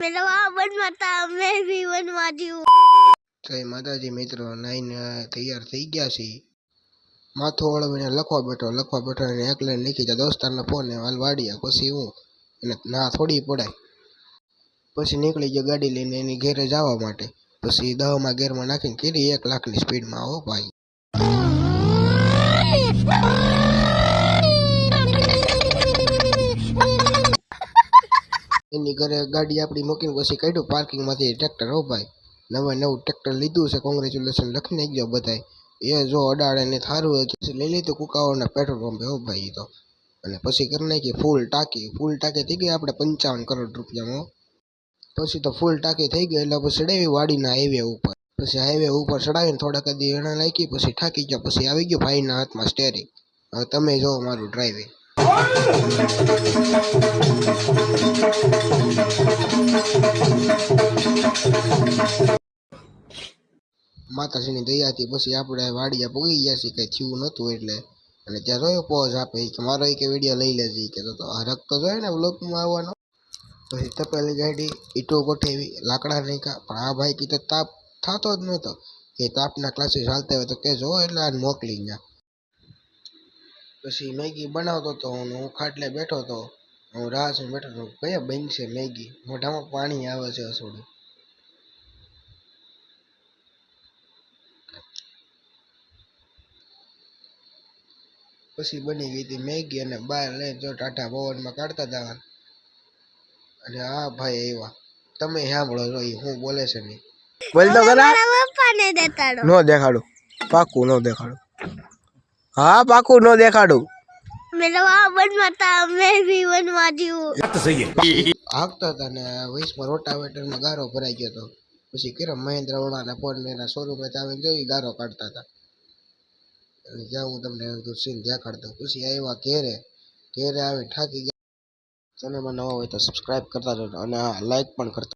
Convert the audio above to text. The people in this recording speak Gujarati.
મેલો આ બનવા તા મેં ભી બનવા દઉં। જય માતાજી મિત્રો, નાઈને તૈયાર થઈ ગયા છે। માથું વળવીને લખવા બેઠો એને એકલે લીખી જા દોસ્તારને ફોન હાલ વાડિયા। પછી હું એને ના થોડી પડાય, પછી નીકળી ગયો ગાડી લઈને એની ઘેરે જવા માટે। પછી 10માં ગેરમાં નાખીને કીધી 1 લાખની સ્પીડમાં। હો ભાઈ, એની ઘરે ગાડી આપણી મૂકીને પછી કાઢ્યું પાર્કિંગમાંથી ટ્રેક્ટર। હો ભાઈ, નવું ટ્રેક્ટર લીધું છે, કોંગ્રેચ્યુલેશન લખી નાખજો બધાય। એ જો અડાડે ને થારું લઈ લીધું કુકાવાના પેટ્રોલ પંપે। હો ભાઈ તો, અને પછી કરી નાખી ફૂલ ટાંકી થઈ ગઈ આપણે 55 કરોડ રૂપિયામાં। પછી તો ફૂલ ટાંકી થઈ ગઈ એટલે પછી ચડાવી વાડીના હાઈવે ઉપર। પછી હાઈવે ઉપર ચડાવીને થોડાક દી એણા નાખી, પછી થાકી ગયા, પછી આવી ગયો ભાઈના હાથમાં સ્ટેરિંગ। હવે તમે જો મારું ડ્રાઇવિંગ। માતાજીની દયાથી પછી આપણે વાડિયા પૂગી ગયા છીએ, કંઈ થયું નહોતું એટલે। અને ત્યાં જોયો પોઝ આપે કે મારો કે વિડીયો લઈ લેજે કે તો હરક તો જોઈએ ને વ્લોગમાં આવવાનો। પછી તપેલી ગાડી ઈટો ગોઠવી લાકડા નાખ્યા, પણ આ ભાઈ કીધું તાપ થતો જ નહોતો કે તાપના ક્લાસીસ હાલતા હોય તો કે જો એટલે આ મોકલી ગયા। પછી મેગી બનાવતો હતો હું ખાટલે બેઠો હતો, હું રાહ જોઈને બેઠો હતો કયા બનશે મેગી, મોઢામાં પાણી આવે છે થોડું। પછી બની ગઈ હતી મેગી અને બહાર લઈને જો ટાટા પવનમાં કાઢતા હતા। અને આ ભાઈ આવ્યા, તમે સાંભળો જો હું બોલે છે નહીં, બોલ તો ખરા। મારા પપ્પાને દેતાડો નો દેખાડું, પાકું નો દેખાડું, હા પાકું નો દેખાડું। મેલો આ બનવા તા મેં ભી બનવા દઉં। હાંકતા હતા ને વૈશમાં રોટાવેટરમાં ગારો ભરાઈ ગયો હતો। પછી કિરમ મહેન્દ્ર વાળાના ફોન એના શોરૂમે આવીને જોઈ ગારો કાઢતા હતા। અને જ્યાં હું તમને સીન દેખાડતો, પછી આવ્યા ઘેરે આવી થાકી ગયા। ચેનલમાં નવા હોય તો સબસ્ક્રાઇબ કરતા રહેજો અને લાઈક પણ કરતા।